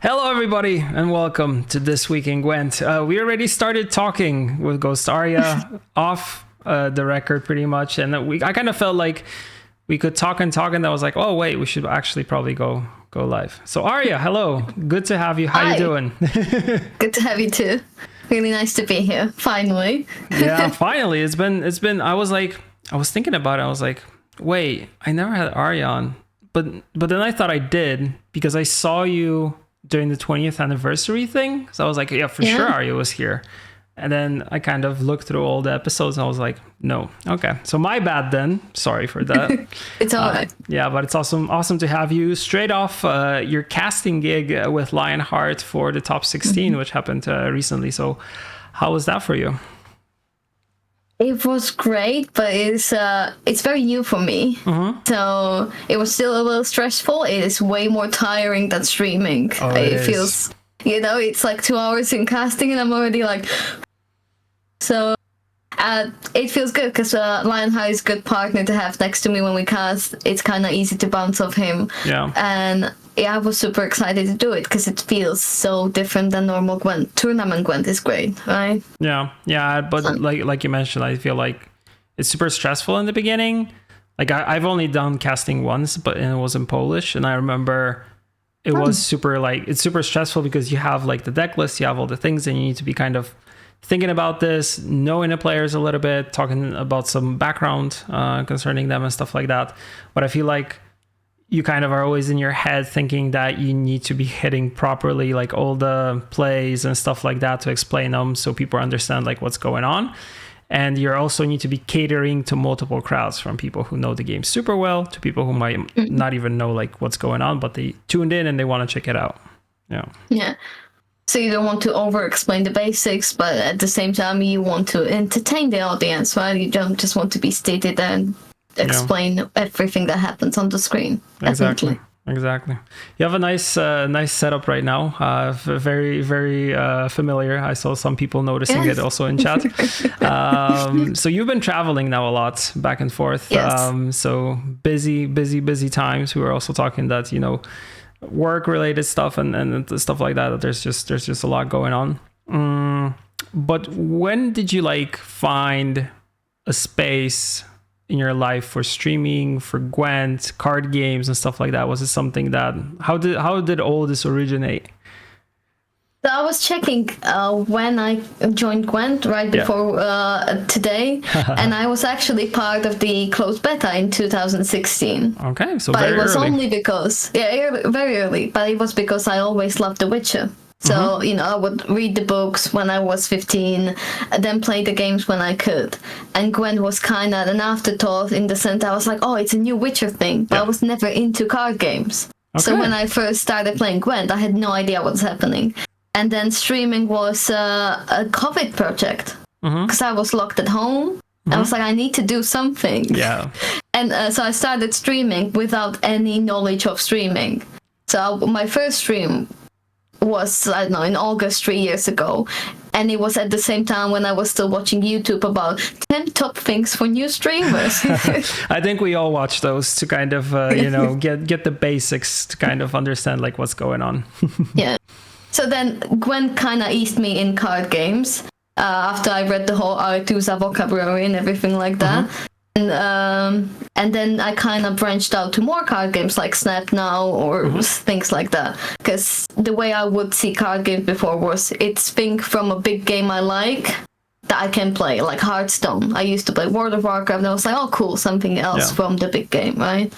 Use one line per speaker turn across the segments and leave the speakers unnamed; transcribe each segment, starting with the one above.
Hello, everybody, and welcome to This Week in Gwent. We already started talking with GhostArya off the record pretty much, and I kind of felt like we could talk, and I was like, oh, wait, we should actually probably go live. So, Arya, hello. Good to have you. How
Hi.
you doing?
Good to have you too. Really nice to be here, finally.
Yeah, finally. It's been, I was thinking about it. I was like, wait, I never had Arya on. But then I thought I did because I saw you during the 20th anniversary thing. So I was like, yeah, for sure Arya was here. And then I kind of looked through all the episodes and I was like, no. Okay. So my bad then. Sorry for that.
It's all right.
Yeah, but it's awesome to have you straight off your casting gig with Lionheart for the top 16, which happened recently. So how was that for you?
It was great, but it's very new for me. So it was still a little stressful. It is way more tiring than streaming.
Oh,
it feels, it's like 2 hours in casting and I'm already like... So it feels good because Lionheart is a good partner to have next to me when we cast. It's kind of easy to bounce off him.
Yeah.
And I was super excited to do it because it feels so different than normal Gwent. Tournament Gwent is great, right?
Yeah. But like you mentioned, I feel like it's super stressful in the beginning. Like I've only done casting once, but it was in Polish, and I remember it was it's super stressful because you have like the deck list, you have all the things, and you need to be kind of thinking about this, knowing the players a little bit, talking about some background concerning them and stuff like that. But I feel like you kind of are always in your head thinking that you need to be hitting properly like all the plays and stuff like that to explain them so people understand like what's going on. And you also need to be catering to multiple crowds, from people who know the game super well to people who might not even know like what's going on, but they tuned in and they want to check it out. Yeah.
So you don't want to over-explain the basics, but at the same time, you want to entertain the audience, right? You don't just want to be stated there and explain everything that happens on the screen.
Exactly. You have a nice setup right now. Very, very familiar. I saw some people noticing it also in chat. So you've been traveling now a lot, back and forth.
Yes.
So busy times. We were also talking that, work related stuff and stuff like that. There's just a lot going on. But when did you find a space in your life for streaming, for Gwent, card games and stuff like that? Was it something that how did all this originate?
So I was checking when I joined Gwent right before today, and I was actually part of the closed beta in 2016.
Okay, so
but
very
it was
early.
only because very early. But it was because I always loved The Witcher. So I would read the books when I was 15, and then play the games when I could. And Gwent was kind of an afterthought in the sense I was like, oh, it's a new Witcher thing, but I was never into card games.
Okay.
So when I first started playing Gwent, I had no idea what's happening. And then streaming was a COVID project because I was locked at home. I was like, I need to do something.
Yeah.
And so I started streaming without any knowledge of streaming. So my first stream was, I don't know, in August 3 years ago. And it was at the same time when I was still watching YouTube about 10 top things for new streamers.
I think we all watch those to kind of, get the basics to kind of understand like what's going on.
Yeah. So then Gwen kind of eased me in card games after I read the whole Aretusa vocabulary and everything like that. And then I kind of branched out to more card games like Snap Now or things like that. Because the way I would see card games before was it's think from a big game I like that I can play, like Hearthstone. I used to play World of Warcraft and I was like, oh cool, something else from the big game, right?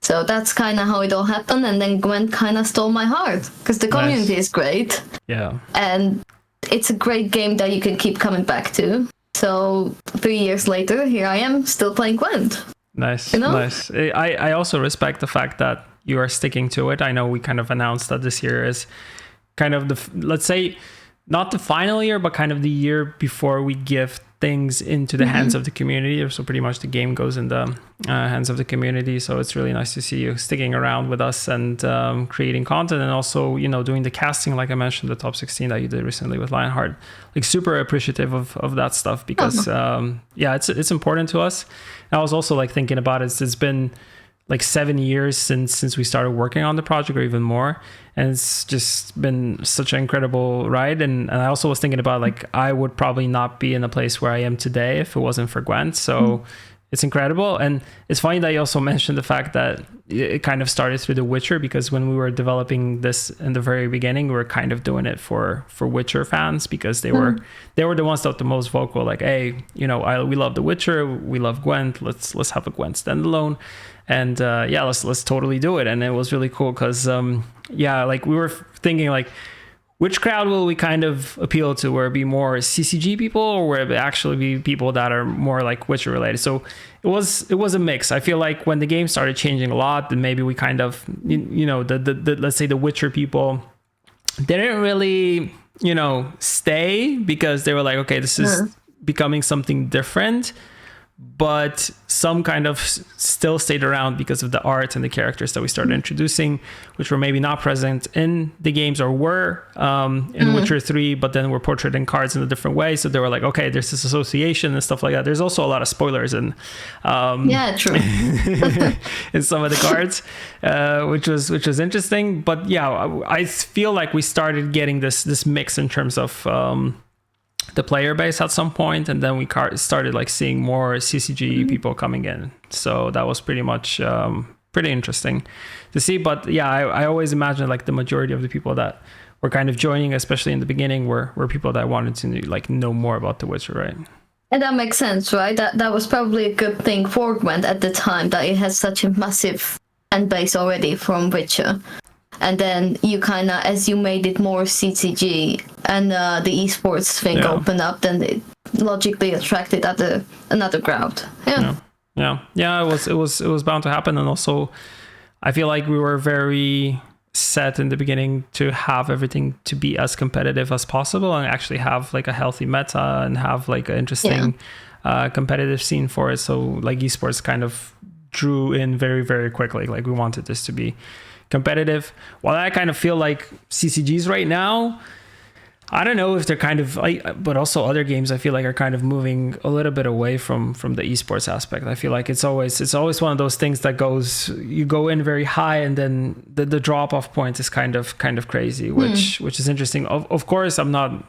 So that's kind of how it all happened, and then Gwent kind of stole my heart, because the community is great. Yeah. And it's a great game that you can keep coming back to. So 3 years later, here I am, still playing Gwent.
Nice, nice. I also respect the fact that you are sticking to it. I know we kind of announced that this year is kind of let's say, not the final year, but kind of the year before we give things into the hands of the community. So pretty much the game goes in the hands of the community. So it's really nice to see you sticking around with us and creating content, and also doing the casting, like I mentioned, the top 16 that you did recently with Lionheart. Like super appreciative of that stuff, because it's important to us. And I was also like thinking about it. It's been like 7 years since we started working on the project, or even more. And it's just been such an incredible ride. And I also was thinking about, like, I would probably not be in the place where I am today if it wasn't for Gwent. So it's incredible. And it's funny that you also mentioned the fact that it kind of started through The Witcher, because when we were developing this in the very beginning, we were kind of doing it for Witcher fans, because they were the ones that were the most vocal, like, hey, we love The Witcher, we love Gwent, let's have a Gwent standalone. And let's totally do it. And it was really cool because like we were thinking, like, which crowd will we kind of appeal to? Will it be more CCG people, or will it actually be people that are more like Witcher related? So it was a mix. I feel like when the game started changing a lot, then maybe we kind of, the let's say the Witcher people, they didn't really, stay, because they were like, okay, this is becoming something different. But some kind of still stayed around because of the art and the characters that we started introducing, which were maybe not present in the games, or were in Witcher 3, but then were portrayed in cards in a different way. So they were like, okay, there's this association and stuff like that. There's also a lot of spoilers true. in some of the cards, which was interesting. But yeah, I feel like we started getting this mix in terms of the player base at some point, and then we started like seeing more CCG people coming in. So that was pretty much pretty interesting to see. But yeah, I always imagine like the majority of the people that were kind of joining, especially in the beginning, were people that wanted to like know more about The Witcher, right?
And that makes sense, right? That was probably a good thing for Gwent at the time, that it has such a massive fan base already from Witcher. And then you kind of, as you made it more CCG and the esports thing opened up, then it logically attracted another crowd. Yeah. It was bound to happen. And also, I feel like we were very set in the beginning to have everything to be as competitive as possible, and actually have like a healthy meta and have like an interesting competitive scene for it. So like esports kind of drew in very, very quickly. Like we wanted this to be competitive. While I kind of feel like CCGs right now, I don't know if they're kind of like, but also other games I feel like are kind of moving a little bit away from the esports aspect. I feel like it's always one of those things that you go in very high, and then the drop off point is kind of crazy, which is interesting. Of course, I'm not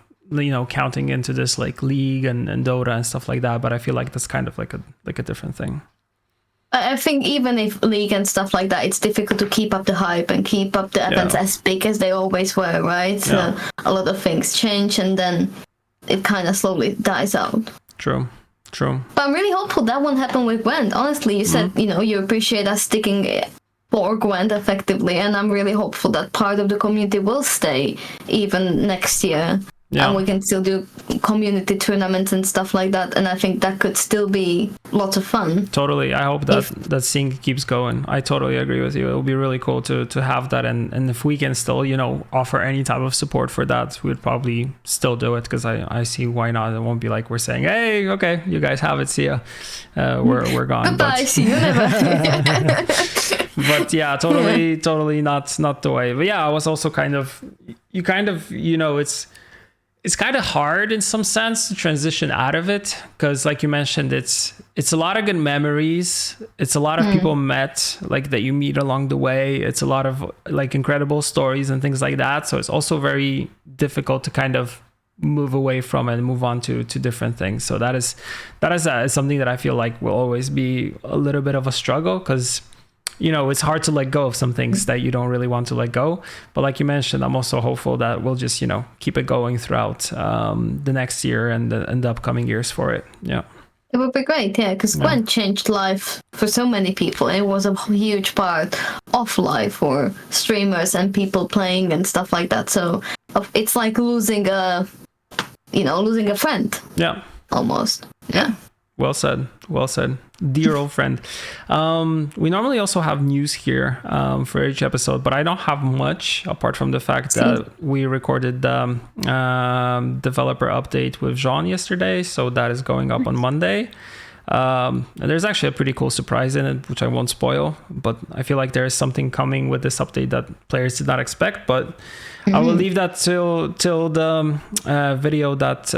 counting into this like League and Dota and stuff like that, but I feel like that's kind of like a different thing. I think even if League and stuff like that, it's difficult to keep up the hype and keep up the events as big as they always were, right? So a lot of things change, and then it kind of slowly dies out. True. But I'm really hopeful that won't happen with Gwent. Honestly, you said, you appreciate us sticking for Gwent effectively, and I'm really hopeful that part of the community will stay even next year. Yeah. And we can still do community tournaments and stuff like that. And I think that could still be lots of fun. Totally. I hope that scene keeps going. I totally agree with you. It would be really cool to have that. And if we can still, offer any type of support for that, we would probably still do it, because I see why not. It won't be like we're saying, hey, okay, you guys have it. See ya. We're gone. Goodbye. See you never. But yeah, totally not the way. But yeah, I was also it's kind of hard in some sense to transition out of it, because like you mentioned, it's a lot of good memories. It's a lot of people that you meet along the way. It's a lot of like incredible stories and things like that. So it's also very difficult to kind of move away from it and move on to different things. So that is something that I feel like will always be a little bit of a struggle, because it's hard to let go of some things that you don't really want to let go. But like you mentioned, I'm also hopeful that we'll just, keep it going throughout the next year and the upcoming years for it. Yeah. It would be great, yeah, because Gwent changed life for so many people. It was a huge part of life for streamers and people playing and stuff like that. So it's like losing a friend. Yeah. Almost. Yeah. Well said. Dear old friend. We normally also have news here for each episode, but I don't have much apart from the fact that we recorded the developer update with Jean yesterday. So that is going up on Monday. And there's actually a pretty cool surprise in it, which I won't spoil, but I feel like there is something coming with this update that players did not expect, but I will leave that till the video that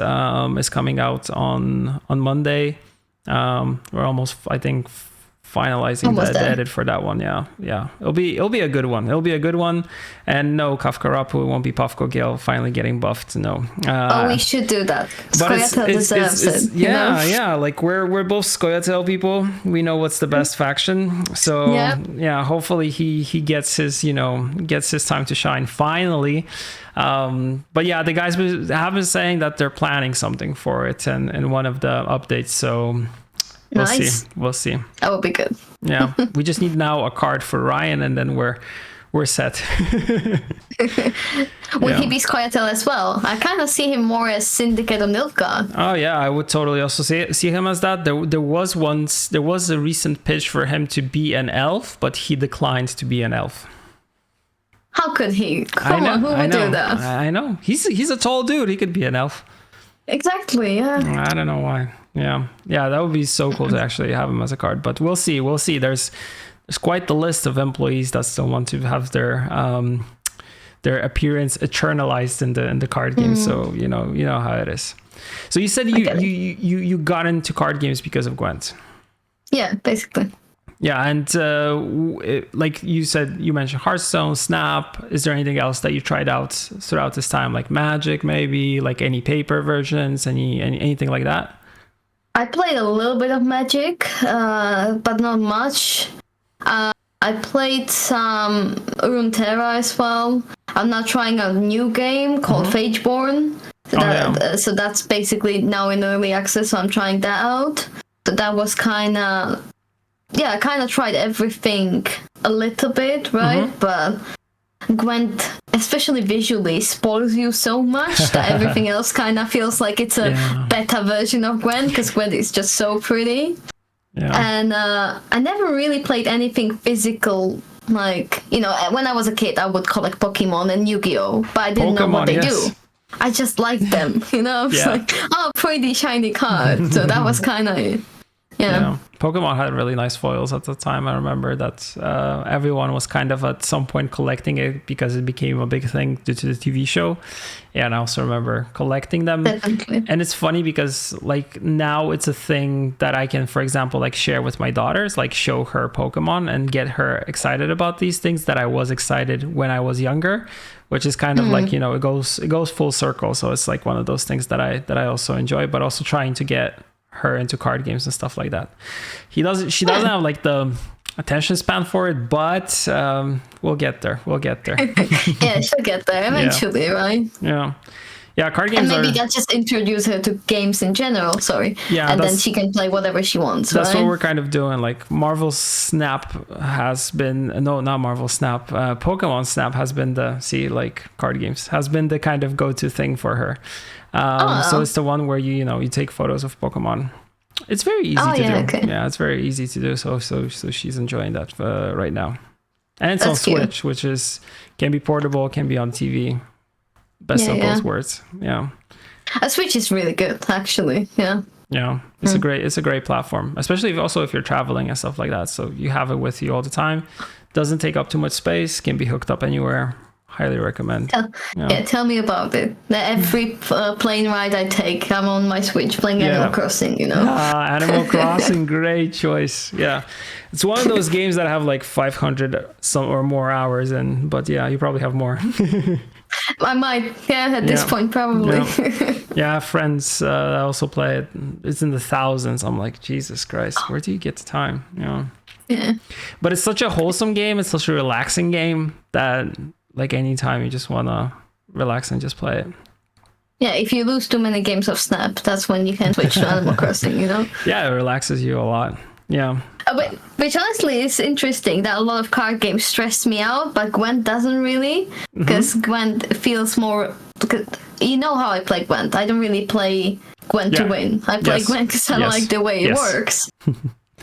is coming out on Monday. We're almost, I think,
finalizing the edit for that one. Yeah, it'll be a good one. And no, Kafka Rapu, it won't be Puffco Gale finally getting buffed. No.
We should do that. Skoyatel deserves it.
Yeah. Like we're both Skoyatel people. We know what's the best faction. So yeah, hopefully he gets his time to shine finally. But yeah, the guys have been saying that they're planning something for it and one of the updates. So we'll see.
That would be good.
Yeah, we just need now a card for Ryan, and then we're set.
Will he be Skoyatel as well? I kind of see him more as Syndicate or Nilfgaard.
Oh yeah, I would totally also see him as that. There was a recent pitch for him to be an elf, but he declined to be an elf.
How could he? Come on, who would do that?
I know. He's a tall dude. He could be an elf.
Exactly, yeah.
I don't know why. Yeah, that would be so cool to actually have him as a card. But we'll see. There's quite the list of employees that still want to have their appearance eternalized in the card game. So you know how it is. So you said you got into card games because of Gwent.
Yeah, basically.
Yeah, and like you mentioned Hearthstone, Snap. Is there anything else that you tried out throughout this time, like Magic, maybe, like any paper versions, anything like that?
I played a little bit of Magic, but not much. I played some Runeterra as well. I'm now trying a new game called Fageborn. So that's basically now in early access, so I'm trying that out. So that was kind of... Yeah, I kind of tried everything a little bit, right? But Gwent, especially visually, spoils you so much that everything else kind of feels like it's a better version of Gwent, because Gwent is just so pretty. Yeah. And I never really played anything physical. Like, when I was a kid, I would collect Pokemon and Yu-Gi-Oh! But I didn't know what they do. I just liked them, I was like, oh, pretty shiny card. So that was kind of it. Yeah.
Pokemon had really nice foils at the time. I remember that everyone was kind of at some point collecting it because it became a big thing due to the TV show. Yeah, and I also remember collecting them.
Definitely.
And it's funny because like now it's a thing that I can, for example, like share with my daughters, like show her Pokemon and get her excited about these things that I was excited when I was younger, which is kind of like, it goes full circle. So it's like one of those things that I also enjoy, but also trying to get her into card games and stuff like that. She doesn't have like the attention span for it, but we'll get there.
Yeah, she'll get there eventually, right?
Yeah, card games
and maybe that just introduce her to games in general, and then she can play whatever she wants.
That's what we're kind of doing. Like Marvel Snap has been, no, not Marvel Snap, Pokemon Snap has been card games has been the kind of go-to thing for her. So it's the one where you take photos of Pokemon. It's very easy to do. Okay. Yeah, it's very easy to do. So she's enjoying that right now, and it's on Switch, which can be portable, can be on TV. Best of both worlds. Yeah,
a Switch is really good, actually. Yeah,
it's a great platform, especially if you're traveling and stuff like that. So you have it with you all the time. Doesn't take up too much space. Can be hooked up anywhere. Highly recommend.
Tell me about it. Every plane ride I take, I'm on my Switch playing Animal Crossing,
Animal Crossing, great choice. Yeah. It's one of those games that have like 500 some or more hours in, but you probably have more.
I might, at this point, probably.
Yeah, friends also play it. It's in the thousands. I'm like, Jesus Christ, where do you get the time? Yeah. But it's such a wholesome game. It's such a relaxing game that... like anytime you just want to relax and just play it.
Yeah, if you lose too many games of Snap, that's when you can switch to Animal Crossing,
Yeah, it relaxes you a lot. Yeah.
Which honestly is interesting that a lot of card games stress me out, but Gwent doesn't really. Because Gwent feels more... You know how I play Gwent. I don't really play Gwent to win. I play Gwent because I like the way it works.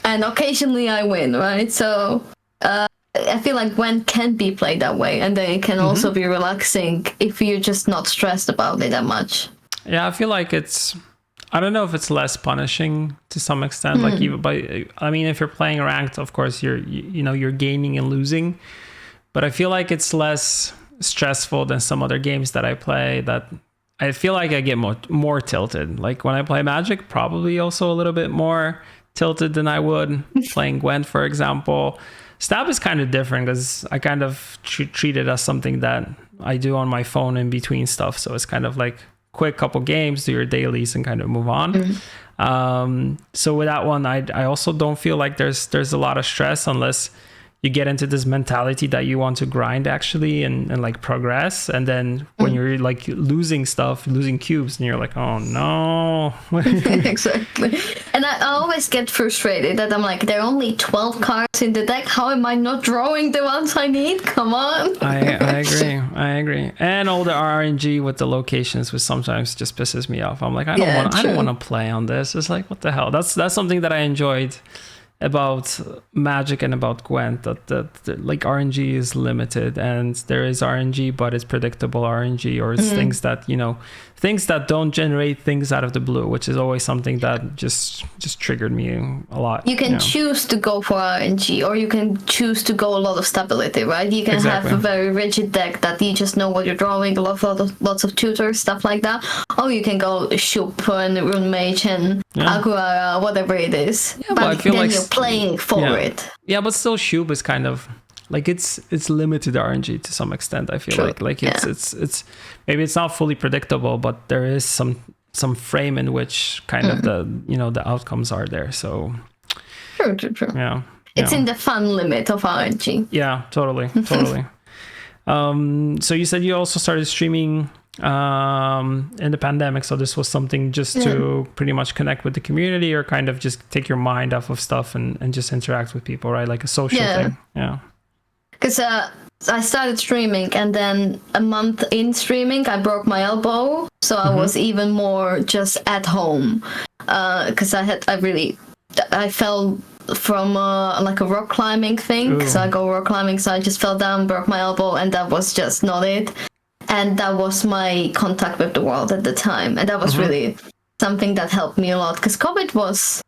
And occasionally I win, right? So... I feel like Gwent can be played that way, and then it can also be relaxing if you're just not stressed about it that much. Yeah,
I feel like I don't know if it's less punishing to some extent. Like even if you're playing ranked, of course you're gaining and losing, but I feel like it's less stressful than some other games that I play. That I feel like I get more tilted. Like when I play Magic, probably also a little bit more tilted than I would playing Gwent, for example. Snap is kind of different because I kind of treat it as something that I do on my phone in between stuff. So it's kind of like quick couple games, do your dailies, and kind of move on. So with that one, I also don't feel like there's a lot of stress unless you get into this mentality that you want to grind actually and like progress. And then when you're like losing cubes, and you're like, oh no.
Exactly. And I always get frustrated that I'm like, there are only 12 cards in the deck. How am I not drawing the ones I need? Come on.
I agree. And all the RNG with the locations, which sometimes just pisses me off. I'm like, I don't want to play on this. It's like, what the hell? That's something that I enjoyed about Magic and about Gwent, that like RNG is limited, and there is RNG, but it's predictable RNG, or it's things that don't generate things out of the blue, which is always something that just triggered me a lot.
You can choose to go for RNG, or you can choose to go a lot of stability, right? You can have a very rigid deck that you just know what you're drawing, lots of tutors, stuff like that. Or you can go Shup and Rune Mage and Agua, whatever it is. Yeah, but I feel then like you're playing for it.
Yeah, but still Shup is kind of like it's limited RNG to some extent. I feel like it's maybe it's not fully predictable, but there is some frame in which kind of the outcomes are there. So
true.
Yeah.
It's in the fun limit of RNG.
Yeah, totally. So you said you also started streaming in the pandemic, so this was something just to pretty much connect with the community, or kind of just take your mind off of stuff and just interact with people, right? Like a social thing. Yeah.
Because I started streaming, and then a month in streaming, I broke my elbow. So I was even more just at home. Because I fell from like a rock climbing thing. So I go rock climbing, so I just fell down, broke my elbow, and that was just not it. And that was my contact with the world at the time. And that was really something that helped me a lot. Because COVID was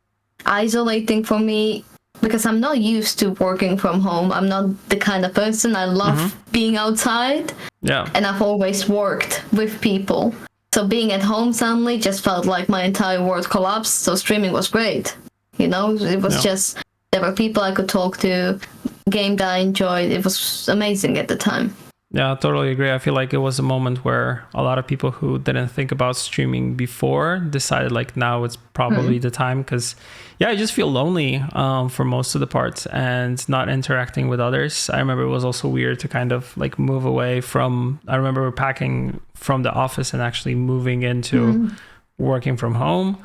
isolating for me, because I'm not used to working from home. I'm not the kind of person. I love being outside. Yeah. And I've always worked with people. So being at home suddenly just felt like my entire world collapsed. So streaming was great. It was just, there were people I could talk to, game that I enjoyed. It was amazing at the time.
Yeah, I totally agree. I feel like it was a moment where a lot of people who didn't think about streaming before decided like now it's probably the time, because I just feel lonely for most of the parts and not interacting with others. I remember it was also weird to kind of like move away from, I remember packing from the office and actually moving into working from home.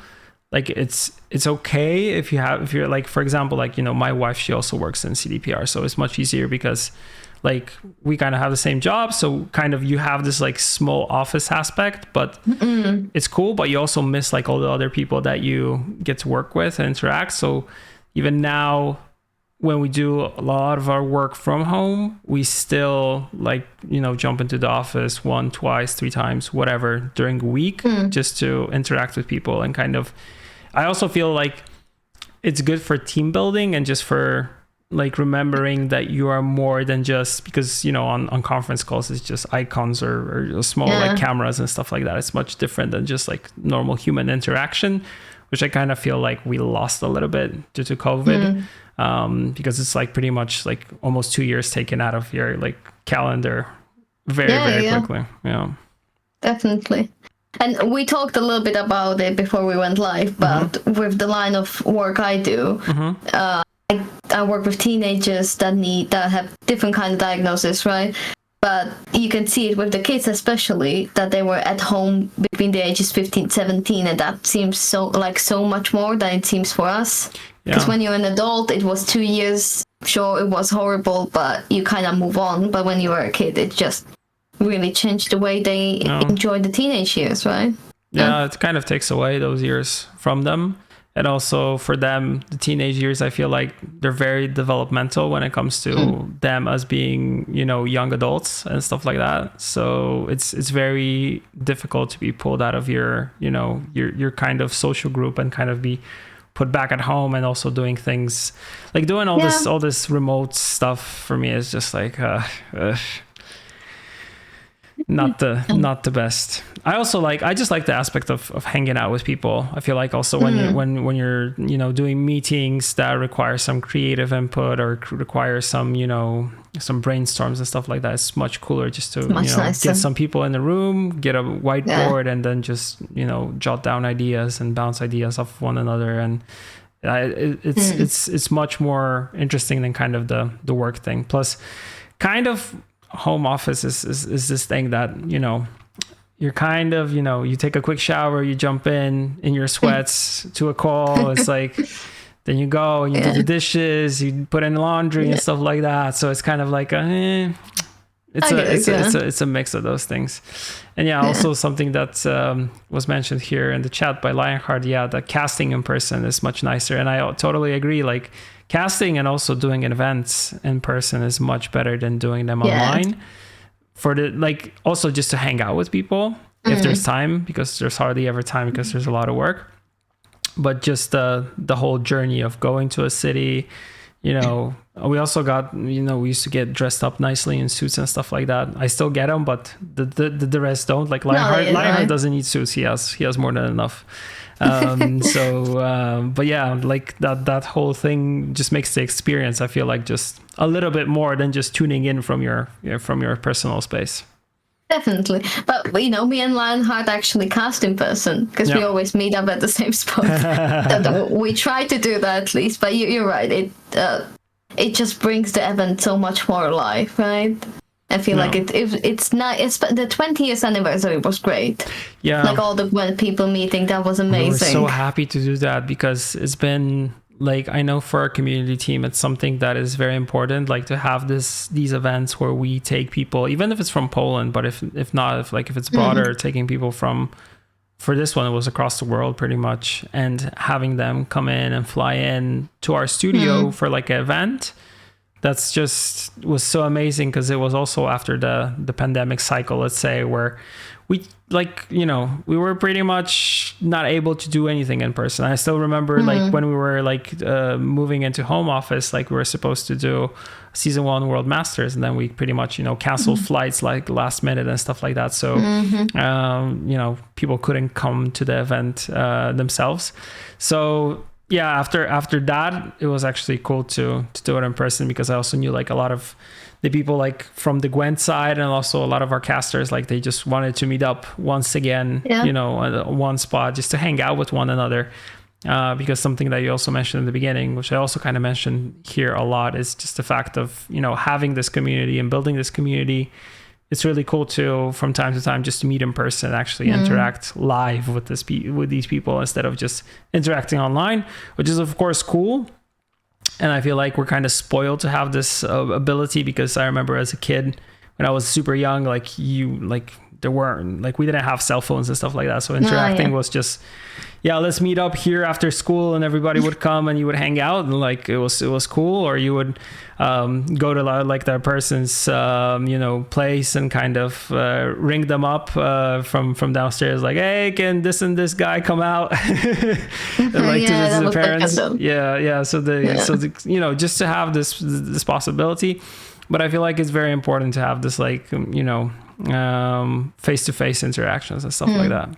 Like it's okay if you're like, for example, like, my wife, she also works in CDPR, so it's much easier because like we kind of have the same job, so kind of you have this like small office aspect, but it's cool, but you also miss like all the other people that you get to work with and interact. So even now when we do a lot of our work from home, we still like, jump into the office 1, 2, 3 times, whatever, during the week, just to interact with people. And kind of, I also feel like it's good for team building and just for like remembering that you are more than just, because on conference calls it's just icons or small like cameras and stuff like that. It's much different than just like normal human interaction, which I kind of feel like we lost a little bit due to COVID, because it's like pretty much like almost 2 years taken out of your like calendar very quickly. Yeah,
definitely. And we talked a little bit about it before we went live, but with the line of work I do, I work with teenagers that have different kind of diagnosis, right? But you can see it with the kids, especially, that they were at home between the ages 15, 17, and that seems so much more than it seems for us. Because when you're an adult, it was 2 years. Sure, it was horrible, but you kind of move on. But when you were a kid, it just really changed the way they enjoy the teenage years, right?
Yeah, it kind of takes away those years from them. And also for them, the teenage years, I feel like they're very developmental when it comes to them as being, young adults and stuff like that. So it's very difficult to be pulled out of your kind of social group and kind of be put back at home, and also doing things like doing all this remote stuff for me is just like, not the best. I just like the aspect of hanging out with people. I feel like also when you're doing meetings that require some creative input or require some some brainstorms and stuff like that, it's much cooler just to get some people in the room, get a whiteboard, and then just jot down ideas and bounce ideas off one another. And it's much more interesting than kind of the work thing. Plus, kind of home office is this thing that you're kind of you take a quick shower, you jump in your sweats to a call. It's like then you go and you do the dishes, you put in laundry and stuff like that. So it's kind of like it's a mix of those things. And also something that was mentioned here in the chat by Lionheart, the casting in person is much nicer. And I totally agree. Like casting and also doing events in person is much better than doing them online. For also just to hang out with people if there's time, because there's hardly ever time because there's a lot of work. But just the whole journey of going to a city, we also got, we used to get dressed up nicely in suits and stuff like that. I still get them, but the rest don't. Like Lionheart doesn't need suits. He has more than enough. But like that whole thing just makes the experience, I feel like, just a little bit more than just tuning in from your personal space.
Definitely. But me and Lionheart actually cast in person because we always meet up at the same spot. We try to do that at least, but you're right. It just brings the event so much more alive, right? I feel like it's not. The 20th anniversary was great. Yeah, like all the GWENT people meeting, that was amazing.
We were so happy to do that because it's been like, I know for our community team, it's something that is very important. Like to have these events where we take people, even if it's from Poland, but if it's broader, taking people for this one, it was across the world pretty much, and having them come in and fly in to our studio for like an event. That's just was so amazing because it was also after the pandemic cycle, let's say, where we we were pretty much not able to do anything in person. I still remember like when we were moving into home office, like we were supposed to do season 1 World Masters, and then we pretty much canceled flights like last minute and stuff like that. So people couldn't come to the event themselves. So after that, it was actually cool to do it in person, because I also knew like a lot of the people like from the GWENT side, and also a lot of our casters, like they just wanted to meet up once again, one spot just to hang out with one another. Because something that you also mentioned in the beginning, which I also kind of mentioned here a lot, is just the fact of, having this community and building this community. It's really cool to, from time to time, just to meet in person, actually interact live with these people instead of just interacting online, which is of course cool. And I feel like we're kind of spoiled to have this ability, because I remember as a kid when I was super young, we didn't have cell phones and stuff like that. So interacting was just, let's meet up here after school, and everybody would come and you would hang out, and like it was cool. Or you would go to like that person's place and kind of ring them up from downstairs, like, hey, can this and this guy come out? And like to the parents. So just to have this possibility. But I feel like it's very important to have this face-to-face interactions and stuff like that.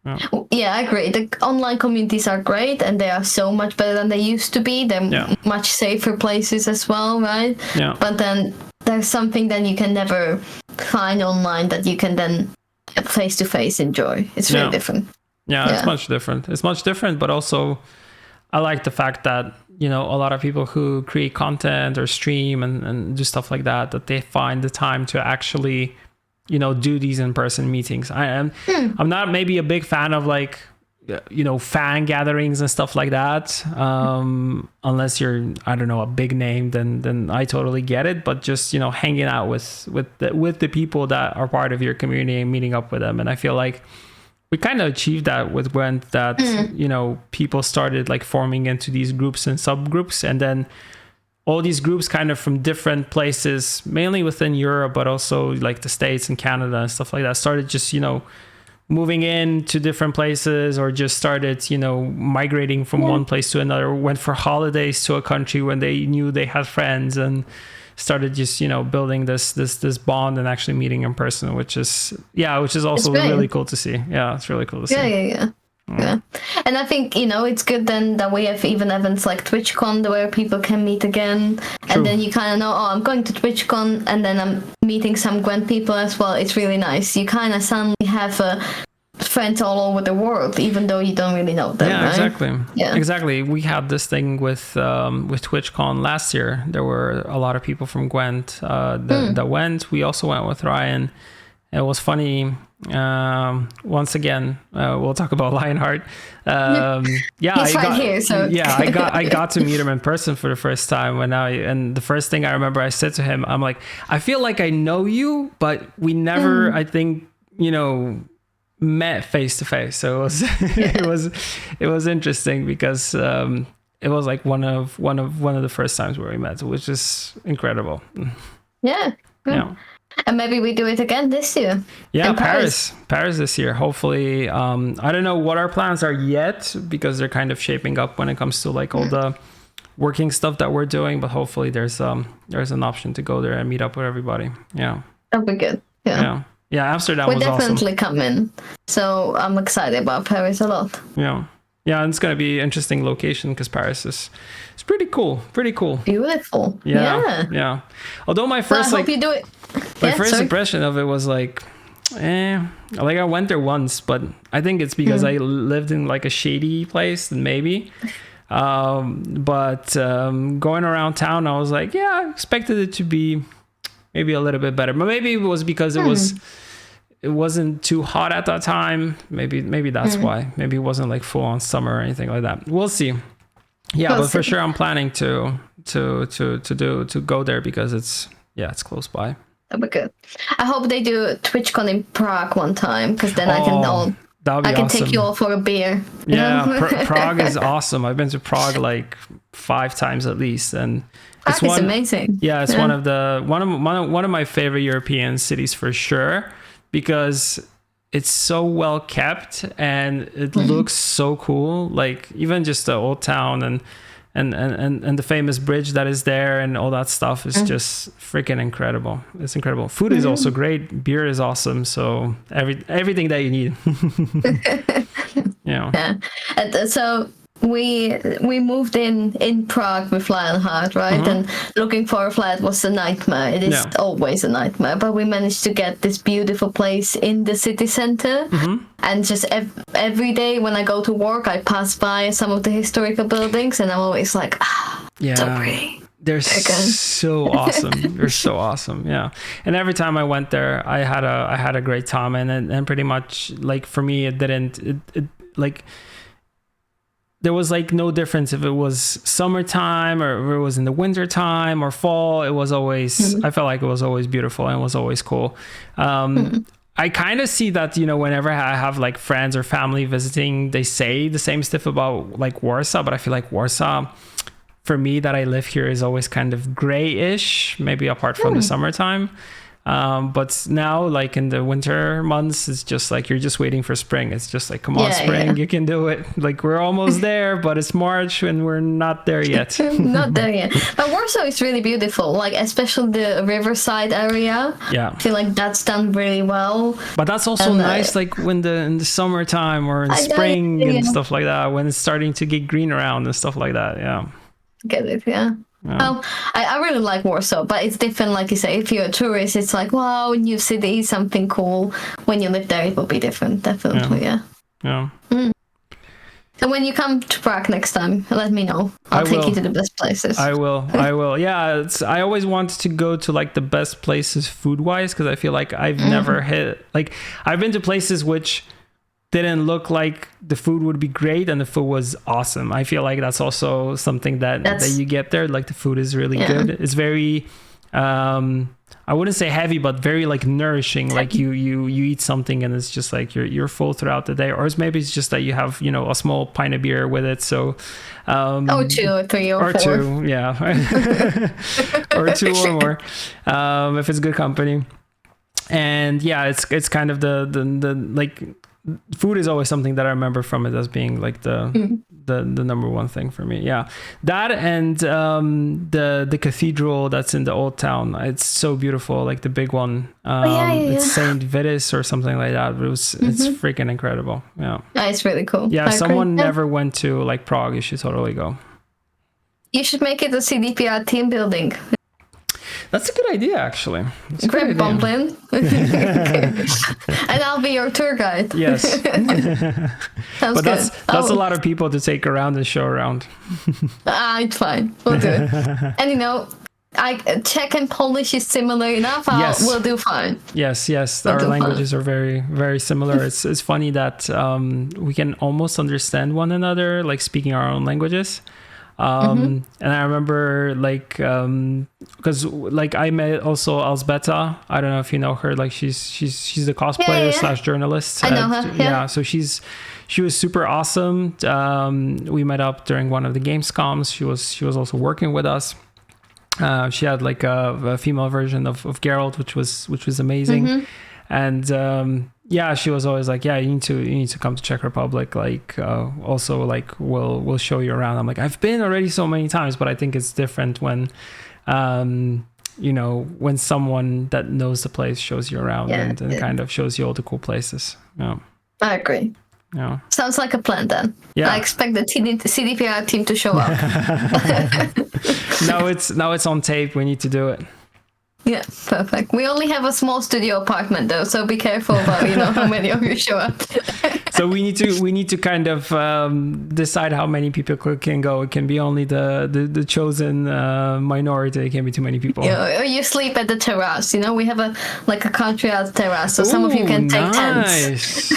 I agree. The online communities are great, and they are so much better than they used to be. They're much safer places as well, right? Yeah. But then there's something that you can never find online that you can then face-to-face enjoy. It's really different.
It's much different. It's much different, but also I like the fact that, a lot of people who create content or stream and do stuff like that they find the time to actually, do these in-person meetings. I'm not maybe a big fan of fan gatherings and stuff like that. Unless you're, I don't know, a big name, then I totally get it. But just, hanging out with the people that are part of your community and meeting up with them. And I feel like we kind of achieved that with GWENT, that, people started forming into these groups and subgroups, and then all these groups kind of from different places, mainly within Europe, but also like the States and Canada and stuff like that, started just, moving in to different places, or just started, migrating from one place to another, went for holidays to a country when they knew they had friends, and started just, you know, building this bond and actually meeting in person, which is also really cool to see. Yeah, it's really cool to see.
Yeah. And I think, you know, it's good then that we have even events like TwitchCon where people can meet again.
True.
And then you kind of know, I'm going to TwitchCon and then I'm meeting some Gwent people as well. It's really nice. You kind of suddenly have friends all over the world, even though you don't really know them.
Yeah,
right?
exactly.
Yeah.
Exactly. We had this thing with TwitchCon last year. There were a lot of people from Gwent that went. We also went with Ryan. It was funny. Once again, we'll talk about Lionheart.
He's right here, so
I got to meet him in person for the first time and the first thing I remember I said to him, I'm like, I feel like I know you, but we never, I think, you know, met face to face. So it was interesting because it was like one of the first times where we met, which is incredible.
Yeah. And maybe we do it again this year.
Yeah, Paris this year. Hopefully, I don't know what our plans are yet because they're kind of shaping up when it comes to like all the working stuff that we're doing. But hopefully, there's an option to go there and meet up with everybody. Yeah,
that'll be good. Yeah,
Amsterdam
we're
was
definitely
awesome.
coming. So I'm excited about Paris a lot.
Yeah, and it's gonna be an interesting location because Paris is pretty cool.
Beautiful.
Yeah. Although my first
I hope you do it.
My first impression of it was like, like I went there once, but I think it's because I lived in like a shady place, and maybe. But going around town, I was like, yeah, I expected it to be maybe a little bit better, but maybe it was because it wasn't too hot at that time. Maybe that's why. Maybe it wasn't like full on summer or anything like that. We'll see. Yeah, but for sure, I'm planning to go there because it's close by.
That'd be good. I hope they do TwitchCon in Prague one time, because then I can
awesome.
take you all for a beer.
Yeah, Prague is awesome. I've been to Prague like 5 times at least, and
it's amazing.
Yeah, it's one of my favorite European cities for sure, because it's so well kept and it looks so cool. Like even just the old town and the famous bridge that is there and all that stuff is just freaking incredible. It's incredible. Food is also great. Beer is awesome. So everything that you need.
Yeah. And so we moved in Prague with Lionheart, right? And looking for a flat was a nightmare. It is always a nightmare, but we managed to get this beautiful place in the city center. And just every day when I go to work, I pass by some of the historical buildings, and I'm always like, so pretty.
They're so awesome. They're so awesome. Yeah. And every time I went there, I had a great time, and pretty much like for me, it like there was like no difference if it was summertime or if it was in the winter time or fall. It was always, I felt like it was always beautiful and it was always cool. I kind of see that, you know, whenever I have like friends or family visiting, they say the same stuff about like Warsaw, but I feel like Warsaw, for me that I live here, is always kind of grayish, maybe apart from the summertime. But now, like in the winter months, it's just like you're just waiting for spring. It's just like, come on, spring, you can do it. Like we're almost there, but it's March and we're not there yet.
Not there yet. But Warsaw is really beautiful, like especially the riverside area.
Yeah,
I feel like that's done really well.
But that's also nice, like when in the summertime or in spring and stuff like that, when it's starting to get green around and stuff like that. Yeah,
get it? Yeah. I really like Warsaw, but it's different. Like you say, if you're a tourist, it's like, wow, new city, something cool. When you live there, it will be different. Definitely, yeah. So when you come to Prague next time, let me know. I'll take you to the best places.
I will. Yeah, I always wanted to go to like the best places food-wise, because I feel like I've never I've been to places which didn't look like the food would be great and the food was awesome. I feel like that's also something that you get there. Like the food is really good. It's very I wouldn't say heavy, but very like nourishing. Like you eat something and it's just like you're full throughout the day. Or maybe it's just that you have, you know, a small pint of beer with it. So
2 or 3 or 4.
2, yeah. Or 2 or more, if it's good company. And yeah, it's kind of the like food is always something that I remember from it as being like the number one thing for me. Yeah, that and the cathedral that's in the old town. It's so beautiful, like the big one. It's Saint Vitus or something like that. It's freaking incredible. Yeah,
it's really cool.
Yeah, someone never went to like Prague. You should totally go.
You should make it a CDPR team building.
That's a good idea, actually.
Grab Bumblin. And I'll be your tour guide.
Yes.
Sounds
but
good.
That's a lot of people to take around and show around.
It's fine. We'll do it. And Czech and Polish is similar enough. We'll do fine.
Yes. Our languages are very, very similar. It's funny that we can almost understand one another, like speaking our own languages. And I remember like because like I met also Elsbeta. I don't know if you know her. Like she's the cosplayer slash journalist.
I know her.
Yeah. So she was super awesome. We met up during one of the Gamescoms. She was also working with us. She had like a female version of Geralt, which was amazing. And she was always like, yeah, you need to come to Czech Republic. Like, also like we'll show you around. I'm like, I've been already so many times, but I think it's different when, when someone that knows the place shows you around and kind of shows you all the cool places. Yeah,
I agree.
Yeah,
sounds like a plan then.
Yeah,
I expect the CDPR team to show up.
Now it's on tape. We need to do it.
Yeah, perfect. We only have a small studio apartment though, so be careful about how many of you show up.
So we need to kind of decide how many people can go. It can be only the chosen minority. It can't be too many people.
Yeah, or you sleep at the terrace. We have a country out terrace, so some of you can take tents.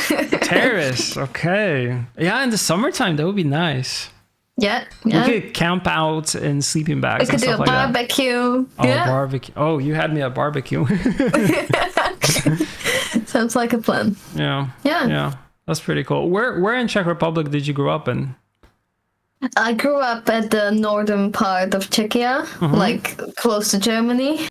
Terrace, okay. Yeah, in the summertime that would be nice.
Yeah.
We could camp out in sleeping bags.
We could do a barbecue.
Barbecue. Oh, you had me at barbecue.
Sounds like a plan.
Yeah. That's pretty cool. Where in Czech Republic did you grow up in?
I grew up at the northern part of Czechia, like close to Germany.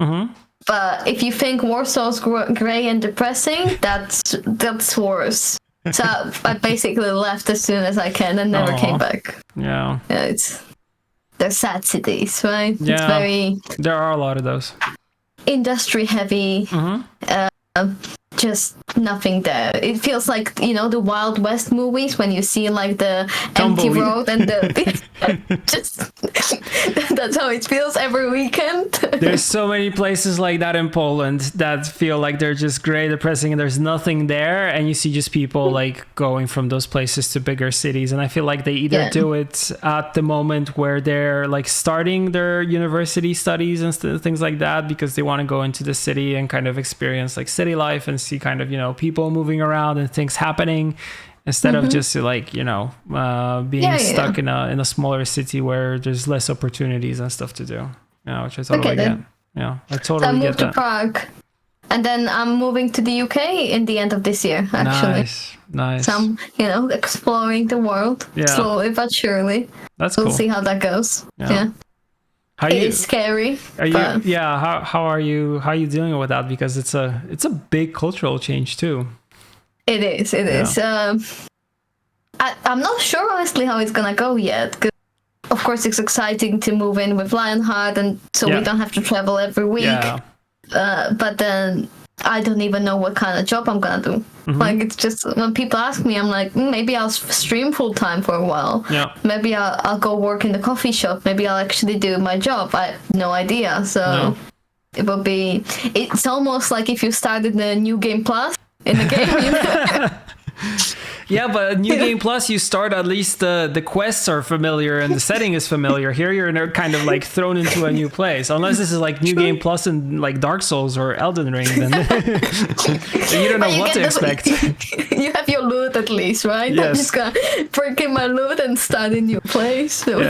But if you think Warsaw's grey and depressing, that's worse. So I basically left as soon as I can and never came back.
Yeah.
They're sad cities, right?
Yeah. There are a lot of those.
Industry heavy. Just nothing there. It feels like the Wild West movies when you see like the empty road and the just that's how it feels every weekend.
There's so many places like that in Poland that feel like they're just gray, depressing, and there's nothing there, and you see just people like going from those places to bigger cities. And I feel like they either do it at the moment where they're like starting their university studies and things like that because they want to go into the city and kind of experience like city life and see kind of people moving around and things happening instead of just like being stuck in a smaller city where there's less opportunities and stuff to do. Which I totally get. Yeah, I totally
so I moved
get that.
to Prague, and then I'm moving to the UK in the end of this year. Actually,
nice.
So I'm exploring the world slowly but surely.
That's
we'll
cool.
see how that goes. Yeah. It's scary.
How are you dealing with that? Because it's a big cultural change too.
It is. I'm not sure honestly how it's gonna go yet. 'Cause of course it's exciting to move in with Lionheart, and so we don't have to travel every week.
Yeah.
But then I don't even know what kind of job I'm gonna do. Like it's just when people ask me, I'm like, maybe I'll stream full time for a while.
Yeah.
Maybe I'll go work in the coffee shop. Maybe I'll actually do my job. I have no idea. So it will be. It's almost like if you started the New Game Plus in the game.
Yeah, but New Game Plus, you start at least the quests are familiar and the setting is familiar. Here you're kind of like thrown into a new place. Unless this is like New Game Plus and like Dark Souls or Elden Ring, then you don't know what to expect.
You have your loot at least, right?
Yes.
I'm just gonna break in my loot and start a new place. So.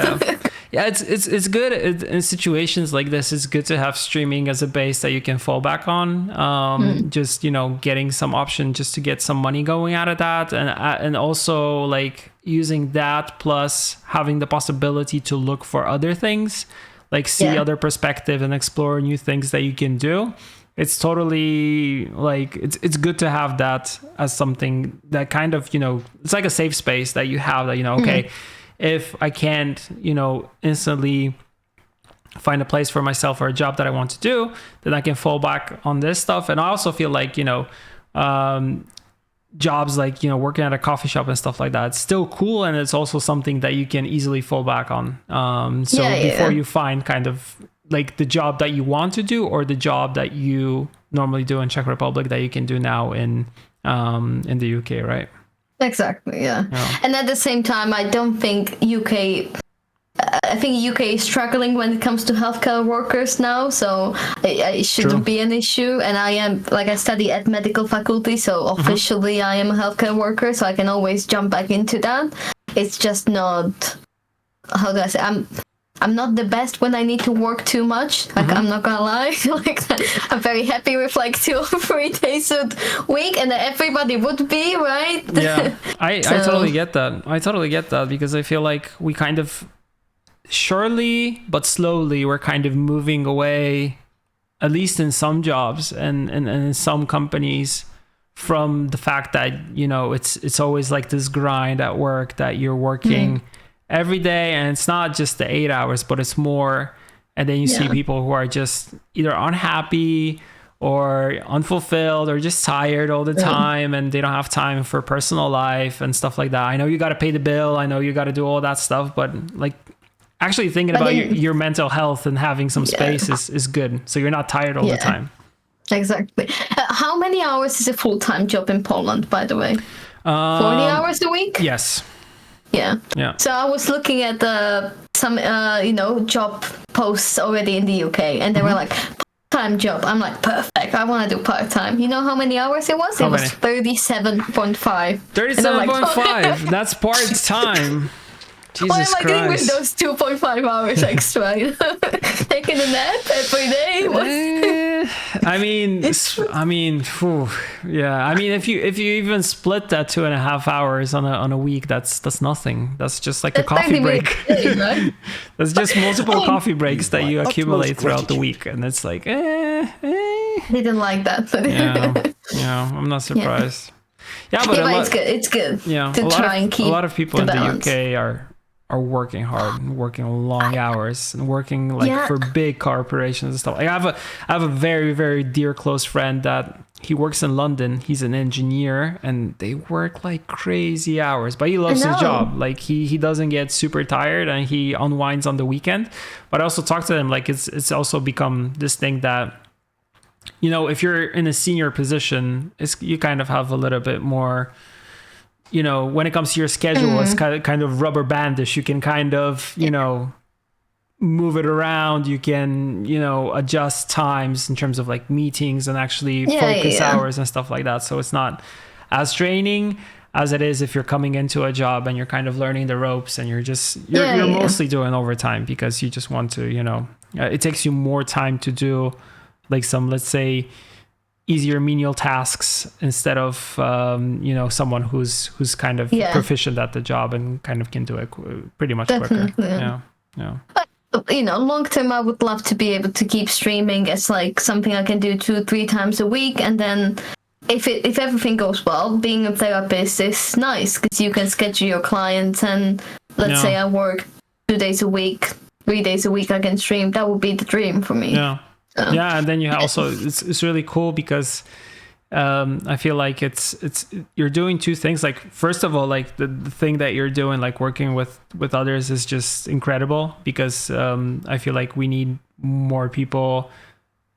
Yeah, it's good in situations like this. It's good to have streaming as a base that you can fall back on. Just getting some option just to get some money going out of that, and also like using that plus having the possibility to look for other things, like see other perspective and explore new things that you can do. it's totally like it's good to have that as something that kind of, you know, it's like a safe space that you have, that, you know, okay, if I can't, you know, instantly find a place for myself or a job that I want to do, then I can fall back on this stuff. And I also feel like, you know, jobs like, you know, working at a coffee shop and stuff like that, it's still cool, and it's also something that you can easily fall back on. Before you find kind of like the job that you want to do, or the job that you normally do in Czech Republic that you can do now in the UK, right?
Exactly, yeah. And at the same time, I don't think I think UK is struggling when it comes to healthcare workers now, so it shouldn't be an issue. And I am, like, I study at medical faculty, so officially I am a healthcare worker, so I can always jump back into that. It's just not, how do I say, I'm not the best when I need to work too much. Like, I'm not gonna lie. Like, I'm very happy with like 2 or 3 days a week, and everybody would be, right?
Yeah, I totally get that. Because I feel like we kind of, surely but slowly, we're kind of moving away, at least in some jobs and in some companies, from the fact that, you know, it's always like this grind at work, that you're working every day, and it's not just the 8 hours, but it's more. And then you see people who are just either unhappy or unfulfilled or just tired all the time, and they don't have time for personal life and stuff like that. I know you got to pay the bill, I know you got to do all that stuff, but like, actually thinking about your mental health and having some space is good, so you're not tired all the time.
Exactly. How many hours is a full-time job in Poland, by the way? 40 hours a week?
Yes.
Yeah. So I was looking at some you know, job posts already in the UK, and they were like, part-time job. I'm like, perfect, I want to do part-time. You know how many hours it was? It was 37.5.
37.5. That's part-time. Jesus
what am I doing with
Christ.
those 2.5 hours extra? You know? Taking a nap every day?
I mean, phew, yeah. I mean, if you even split that 2.5 hours on a week, that's nothing. That's just like a coffee break.
Day, right?
That's just multiple coffee breaks that you accumulate throughout the week, and it's like,
Didn't like that.
yeah. I'm not surprised. Yeah, but
it's good.
Yeah,
to try and keep
a lot of people in
balance.
the UK are working hard and working long hours and working like for big corporations and stuff. Like I have a very, very dear close friend that he works in London. He's an engineer, and they work like crazy hours, but he loves his job. Like he doesn't get super tired, and he unwinds on the weekend. But I also talk to him, like it's also become this thing that, you know, if you're in a senior position, you kind of have a little bit more, you know, when it comes to your schedule, it's kind of rubber bandish. You can kind of, you know, move it around. You can, you know, adjust times in terms of like meetings and actually focus hours and stuff like that. So it's not as draining as it is if you're coming into a job and you're kind of learning the ropes, and you're mostly doing overtime because you just want to, you know, it takes you more time to do like some, let's say, easier menial tasks instead of you know, someone who's kind of proficient at the job and kind of can do it pretty much quicker. Yeah.
But, you know, long term, I would love to be able to keep streaming as like something I can do 2-3 times a week, and then if everything goes well, being a therapist is nice because you can schedule your clients, and let's say I work 2 days a week, 3 days a week, I can stream. That would be the dream for me.
Yeah, and then you also, it's really cool because I feel like it's you're doing 2 things. Like, first of all, like the thing that you're doing, like working with others, is just incredible because I feel like we need more people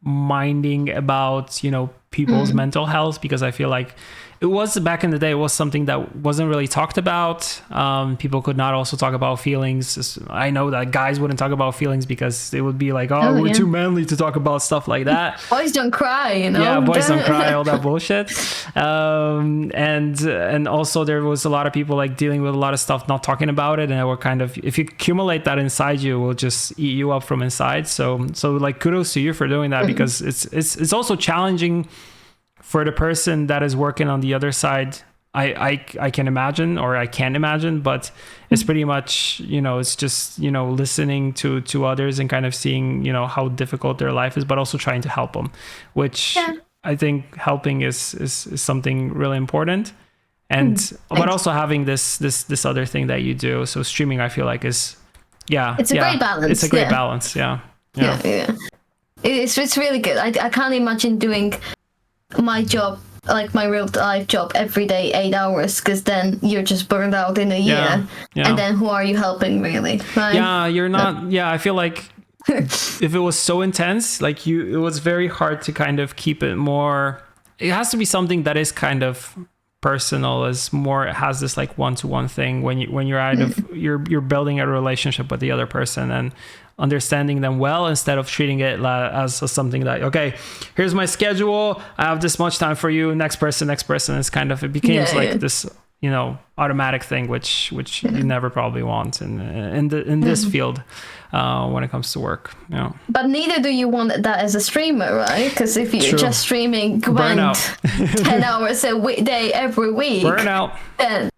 minding about, you know, people's mental health, because I feel like it was, back in the day, it was something that wasn't really talked about. People could not also talk about feelings. I know that guys wouldn't talk about feelings because they would be like, we're too manly to talk about stuff like that.
Boys don't cry, you know?
Yeah, boys don't cry, all that bullshit. And also there was a lot of people like dealing with a lot of stuff, not talking about it. And we're kind of, if you accumulate that inside you, it will just eat you up from inside. So like, kudos to you for doing that, because it's also challenging for the person that is working on the other side I can imagine, or I can't imagine, but it's pretty much, it's just, listening to others and kind of seeing, how difficult their life is, but also trying to help them, which I think helping is something really important. And but also having this other thing that you do. So streaming, I feel like it's a
great balance.
It's a great balance. Yeah.
It's really good. I can't imagine doing my job, like my real life job, every day 8 hours, because then you're just burned out in a year. And then who are you helping, really? Right?
Yeah, you're not. Yeah, I feel like if it was so intense, like it was very hard to kind of keep it more. It has to be something that is kind of personal, is more, it has this like one-to-one thing when you're out of you're building a relationship with the other person and understanding them well, instead of treating it as something that, okay, here's my schedule, I have this much time for you, next person. It's kind of, it became this automatic thing, which you never probably want in this field when it comes to work.
But neither do you want that as a streamer, right? Because if you're just streaming Gwent 10 hours a day every week,
burnout,
then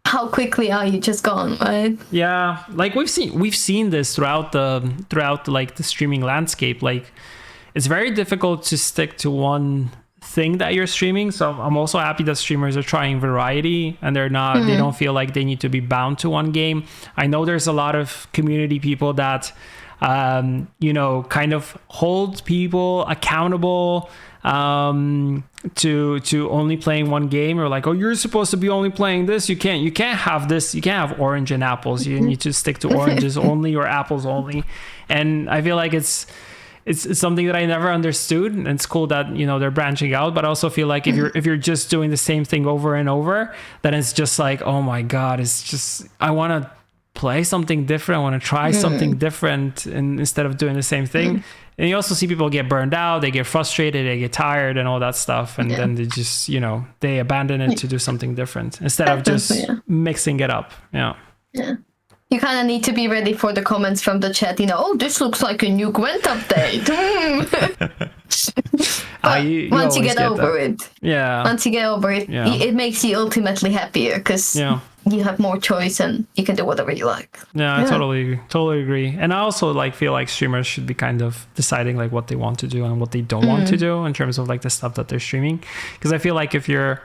how quickly are you just gone, right?
Yeah, like we've seen this throughout the streaming landscape. Like, it's very difficult to stick to one thing that you're streaming. So I'm also happy that streamers are trying variety, and they don't feel like they need to be bound to one game. I know there's a lot of community people that kind of hold people accountable to only playing one game, or like, oh, you're supposed to be only playing this, you can't have this, you can't have orange and apples, you need to stick to oranges only or apples only. And I feel like it's something that I never understood, and it's cool that they're branching out. But I also feel like if you're just doing the same thing over and over, then it's just like, oh my god, it's just, I want to play something different, I want to try something different, and instead of doing the same thing. And you also see people get burned out, they get frustrated, they get tired and all that stuff, and then they just they abandon it to do something different instead of just mixing it up.
You kind of need to be ready for the comments from the chat, oh, this looks like a new Gwent update. Once you get over it, it makes you ultimately happier, because you have more choice and you can do whatever you like.
I totally agree. And I also feel like streamers should be kind of deciding like what they want to do and what they don't want to do in terms of like the stuff that they're streaming, because I feel like if you're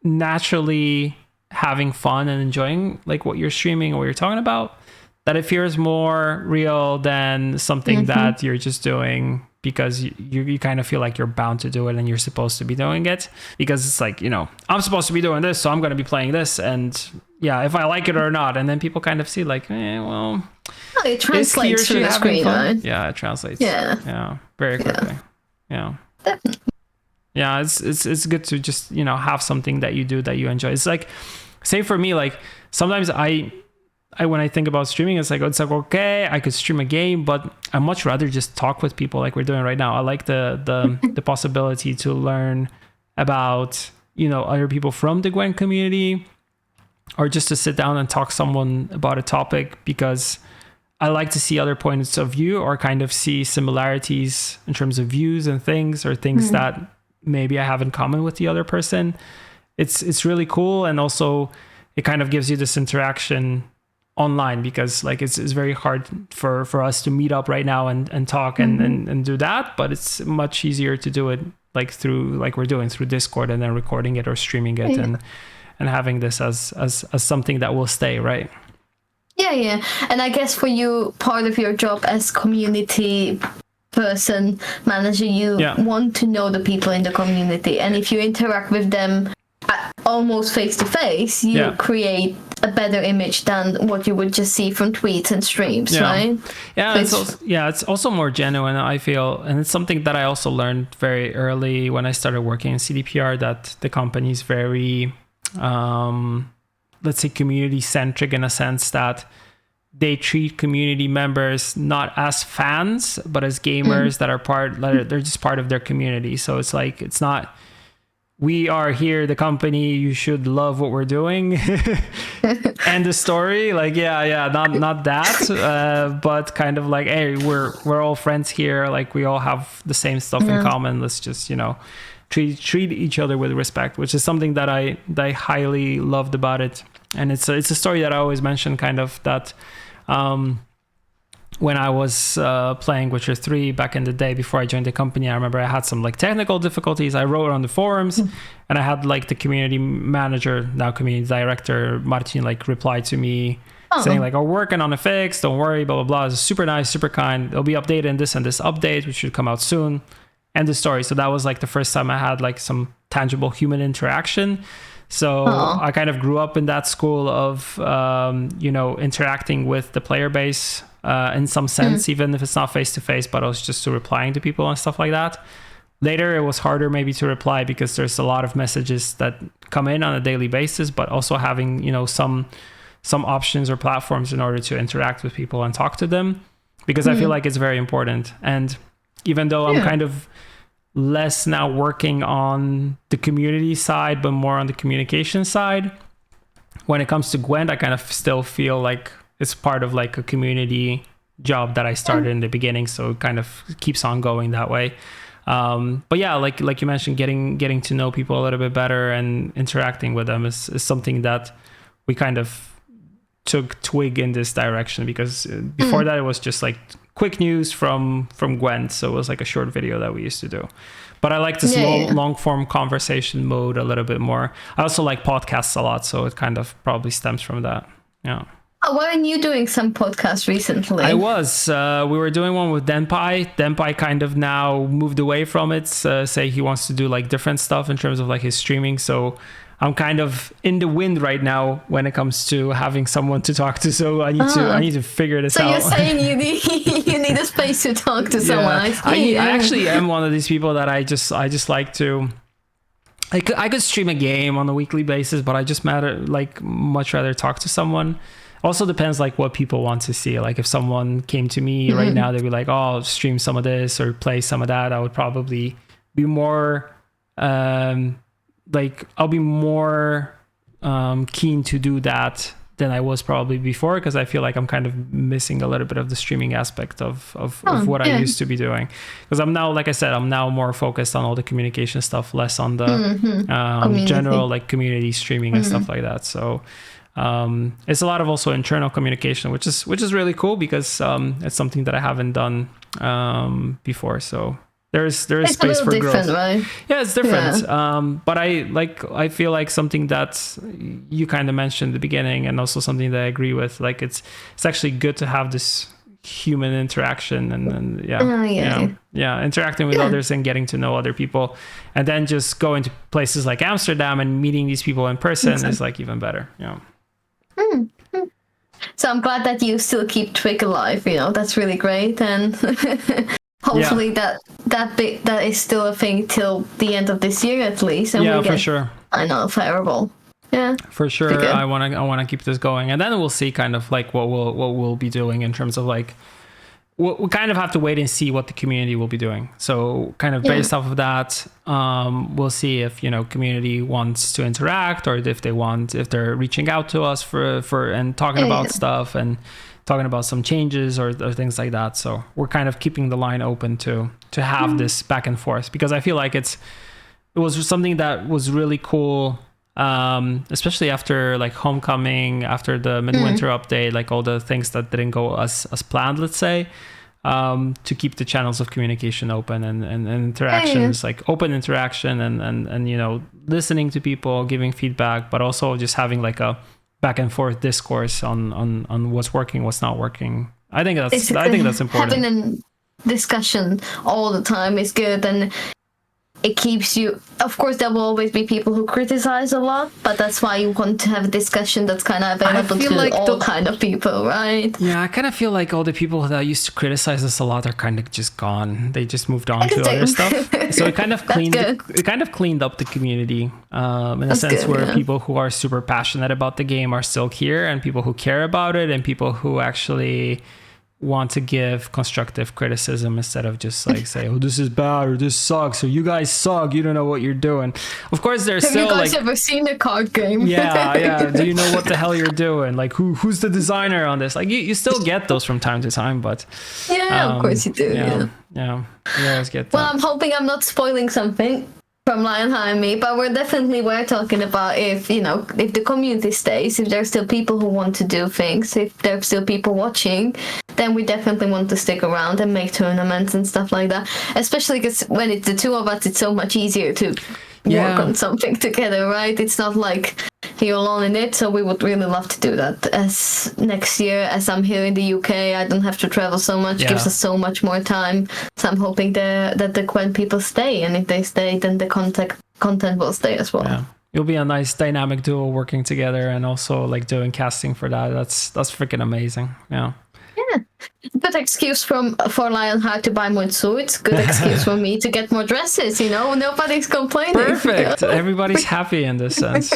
naturally having fun and enjoying like what you're streaming or what you're talking about, that it feels more real than something that you're just doing because you kind of feel like you're bound to do it and you're supposed to be doing it, because it's like, I'm supposed to be doing this, so I'm going to be playing this, and if I like it or not. And then people kind of see like,
it translates to the screen, right?
Yeah, it translates. Very quickly.
Definitely.
Yeah, it's good to just have something that you do that you enjoy. It's like, same for me, like sometimes I when I think about streaming, it's like okay, I could stream a game, but I much rather just talk with people like we're doing right now. I like the possibility to learn about other people from the Gwent community, or just to sit down and talk to someone about a topic, because I like to see other points of view, or kind of see similarities in terms of views and things, or things that maybe I have in common with the other person. It's really cool. And also it kind of gives you this interaction online, because like it's very hard for us to meet up right now and talk and do that, but it's much easier to do it like through, like we're doing through Discord, and then recording it or streaming it and having this as something that will stay, right?
Yeah. And I guess for you, part of your job as community person, manager, you want to know the people in the community, and if you interact with them almost face to face, you create a better image than what you would just see from tweets and streams, right? It's also more genuine, I feel. And it's something that I also learned very early when I started working in CDPR, that the company is very let's say community centric, in a sense that they treat community members not as fans, but as gamers that are they're just part of their community. So it's like, it's not, we are here, the company, you should love what we're doing. And the story, like, not that, but kind of like, hey, we're all friends here. Like, we all have the same stuff in common. Let's just,
treat each other with respect, which is something that I highly loved about it. And it's a story that I always mention, kind of that when I was playing Witcher 3 back in the day before I joined the company, I remember I had some like technical difficulties. I wrote on the forums and I had like the community manager, now community director, Martin, like reply to me saying like, "Oh, working on a fix, don't worry, blah, blah, blah." It's super nice, super kind. It'll be updated in this and this update, which should come out soon. End the story. So that was like the first time I had like some tangible human interaction. So I kind of grew up in that school of, interacting with the player base in some sense, even if it's not face to face, but I was just replying to people and stuff like that. Later, it was harder maybe to reply because there's a lot of messages that come in on a daily basis, but also having, some options or platforms in order to interact with people and talk to them, because I feel like it's very important. And even though I'm kind of less now working on the community side, but more on the communication side, when it comes to Gwent, I kind of still feel like it's part of like a community job that I started in the beginning. So it kind of keeps on going that way. But yeah, like you mentioned, getting to know people a little bit better and interacting with them is something that we kind of took twig in this direction, because before that it was just like quick news from Gwent, so it was like a short video that we used to do. But I like this long form conversation mode a little bit more. I also like podcasts a lot, so it kind of probably stems from that. Yeah.
Oh, weren't you doing some podcasts recently?
I was. We were doing one with Denpai. Denpai kind of now moved away from it. Say he wants to do like different stuff in terms of like his streaming. So I'm kind of in the wind right now when it comes to having someone to talk to. So I need to figure this out.
So you're saying you need a space to talk to someone.
I actually am one of these people that I just like to. I could stream a game on a weekly basis, but I just much rather talk to someone. Also depends like what people want to see. Like if someone came to me right now, they'd be like, "Oh, I'll stream some of this or play some of that." I would probably be more I'll be more keen to do that than I was probably before, because I feel like I'm kind of missing a little bit of the streaming aspect of what I used to be doing. Because I'm now, like I said, I'm now more focused on all the communication stuff, less on the general like community streaming and stuff like that. So it's a lot of also internal communication, which is really cool, because it's something that I haven't done before. So there's space for growth.
Right?
Yeah, it's different. But I feel like something that you kind of mentioned at the beginning, and also something that I agree with. Like it's actually good to have this human interaction and interacting with others and getting to know other people, and then just going to places like Amsterdam and meeting these people in person is like even better. Yeah.
So I'm glad that you still keep Twig alive. That's really great, and hopefully that is still a thing till the end of this year at least. And
for sure.
I know, favorable. Yeah,
for sure. I want to keep this going, and then we'll see kind of like what we'll be doing in terms of like. We kind of have to wait and see what the community will be doing. So kind of based off of that, we'll see if, community wants to interact, or if they're reaching out to us for and talking about stuff and talking about some changes or things like that. So we're kind of keeping the line open to have this back and forth, because I feel like it was something that was really cool. Especially after like Homecoming, after the midwinter update, like all the things that didn't go as planned, let's say, to keep the channels of communication open and interactions, like open interaction and listening to people, giving feedback, but also just having like a back and forth discourse on what's working, what's not working. I think that's important.
Having a discussion all the time is good, and it keeps you. Of course, there will always be people who criticize a lot, but that's why you want to have a discussion that's kind of available to like all kind of people, right?
Yeah, I kind of feel like all the people that used to criticize us a lot are kind of just gone. They just moved on to other stuff. So it kind of cleaned up the community in a sense where people who are super passionate about the game are still here, and people who care about it, and people who actually want to give constructive criticism instead of just like say, "Oh, this is bad," or "This sucks," or "You guys suck, you don't know what you're doing." Of course, there's still like...
Have you guys ever seen a card game?
yeah. Do you know what the hell you're doing? Like, who's the designer on this? Like, you still get those from time to time, but...
Yeah, of course you do,
Yeah, you always get that.
Well, I'm hoping I'm not spoiling something from Lionheart and me, but we're talking about if the community stays, if there's still people who want to do things, if there's still people watching, then we definitely want to stick around and make tournaments and stuff like that. Especially because when it's the two of us, it's so much easier to work on something together, right? It's not like you're alone in it, so we would really love to do that. As next year, as I'm here in the UK, I don't have to travel so much, gives us so much more time. So I'm hoping that the GWENT people stay, and if they stay, then the content will stay as well. Yeah.
You'll be a nice dynamic duo working together, and also like doing casting for that. That's freaking amazing. Yeah.
Good excuse for Lionheart to buy more suits. Good excuse for me to get more dresses. Nobody's complaining.
Perfect. Everybody's happy in this sense.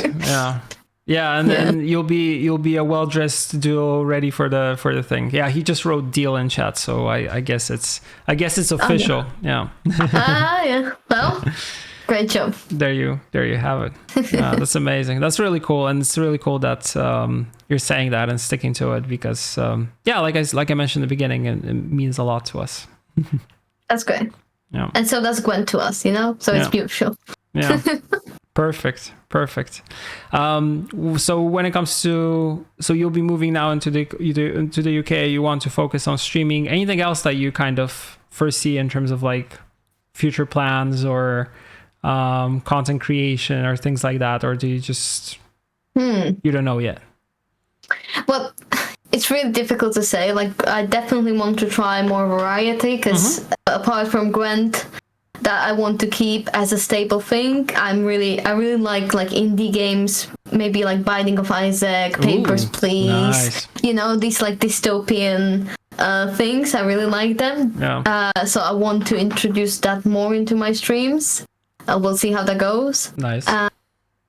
Yeah, and then you'll be a well-dressed duo ready for the thing. Yeah, he just wrote deal in chat, so I guess it's official. Yeah.
Yeah. Well. Great job.
There you have it. That's amazing. That's really cool, and it's really cool that you're saying that and sticking to it because like I mentioned in the beginning, it means a lot to us.
That's great. Yeah. And so does GWENT to us, so it's beautiful.
Yeah. Perfect. So when it comes to, you'll be moving now into the UK. You want to focus on streaming. Anything else that you kind of foresee in terms of like future plans or content creation or things like that, or do you just you don't know yet?
Well, it's really difficult to say. Like, I definitely want to try more variety because apart from GWENT, that I want to keep as a staple thing. I really like indie games, maybe like Binding of Isaac, Papers, Please. Nice. These like dystopian things. I really like them. Yeah. So I want to introduce that more into my streams. We'll see how that goes. Nice.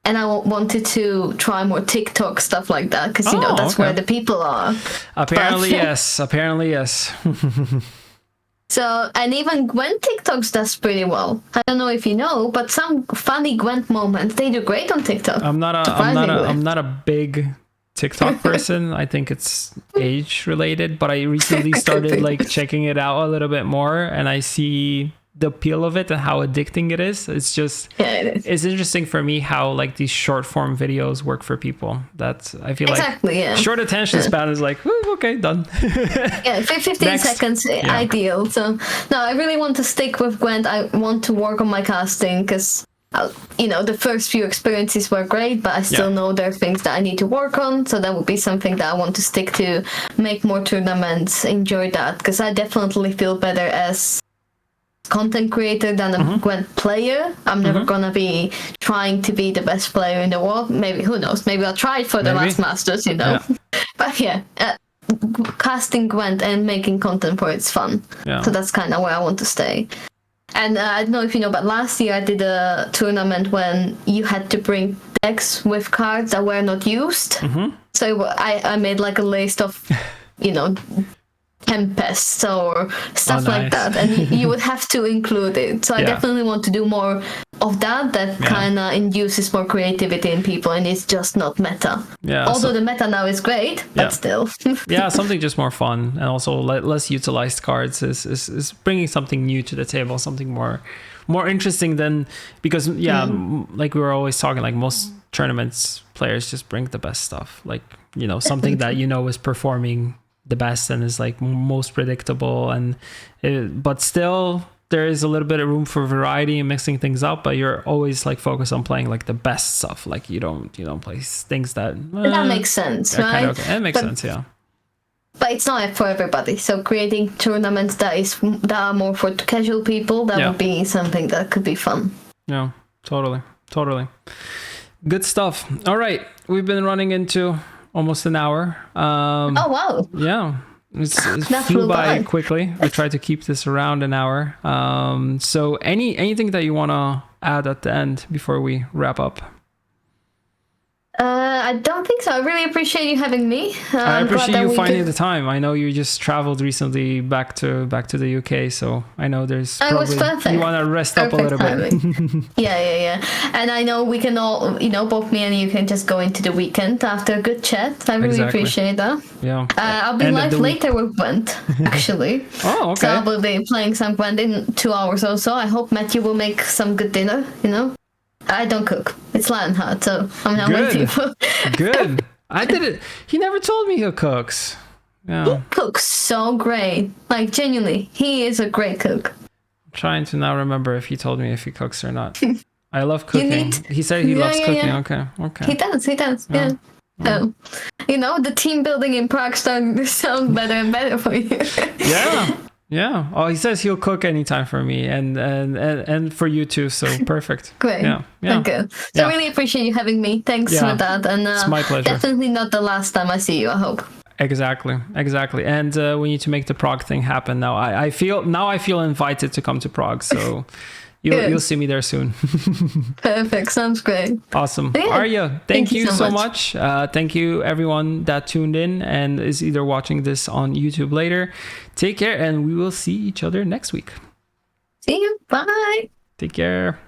And I wanted to try more TikTok stuff like that because that's where the people are.
Apparently, yes.
So, and even GWENT TikToks does pretty well. I don't know if you know, but some funny GWENT moments, they do great on TikTok.
I'm not a big TikTok person. I think it's age related, but I recently started like checking it out a little bit more, and I see the appeal of it and how addicting it is. It's just it's interesting for me how like these short form videos work for people. That I feel short attention span is like, okay, done.
15 seconds ideal. So no, I really want to stick with GWENT. I want to work on my casting because the first few experiences were great, but I still know there are things that I need to work on. So that would be something that I want to stick to, make more tournaments, enjoy that, because I definitely feel better as content creator than a GWENT player. I'm never gonna be trying to be the best player in the world. Maybe, who knows, maybe I'll try it for the last Masters, But casting GWENT and making content for it's fun. So that's kind of where I want to stay. And I don't know if you know, but last year I did a tournament when you had to bring decks with cards that were not used. So I made like a list of tempests or stuff like that, and you would have to include it. So I definitely want to do more of that kind of induces more creativity in people, and it's just not meta. Although the meta now is great, but still.
Something just more fun, and also less utilized cards is bringing something new to the table, something more interesting than, because like we were always talking, like most tournaments players just bring the best stuff, like something that is performing the best and is like most predictable, but still there is a little bit of room for variety and mixing things up, but you're always like focused on playing like the best stuff. Like you don't play things that
makes sense, right?
It makes sense,
but it's not for everybody. So creating tournaments that are more for casual people, that would be something that could be fun.
Yeah, totally good stuff. All right, we've been running into almost an hour.
Oh wow!
Yeah, it flew by quickly. We tried to keep this around an hour. So anything that you want to add at the end before we wrap up?
I don't think so. I really appreciate you having me.
I appreciate you finding the time. I know you just traveled recently back to the UK, so I know there's probably you want to rest up a little bit.
Yeah. And I know we can all, both me and you can just go into the weekend after a good chat. I really appreciate that.
Yeah.
I'll be live later with Gwent, actually.
Oh, okay.
So I will be playing some Gwent in 2 hours or so. I hope Matthew will make some good dinner, I don't cook. It's Lionheart, so I'm not waiting for.
Good. I did it. He never told me he cooks. Yeah.
He cooks so great. Like, genuinely, he is a great cook.
I'm trying to now remember if he told me if he cooks or not. I love cooking. He said he loves cooking. Yeah. Okay.
He does. Yeah. So, the team building in Prague sounds better and better for you.
Yeah. Oh, he says he'll cook anytime for me and for you too. So perfect.
Great.
Yeah.
Okay. So I really appreciate you having me. Thanks for that. And
it's my pleasure.
Definitely not the last time I see you, I hope.
Exactly. And we need to make the Prague thing happen now. I feel invited to come to Prague. So you'll see me there soon.
Perfect. Sounds great.
Awesome. Yeah. Arya, thank you so much. Thank you everyone that tuned in and is either watching this on YouTube later. Take care and we will see each other next week.
See you. Bye.
Take care.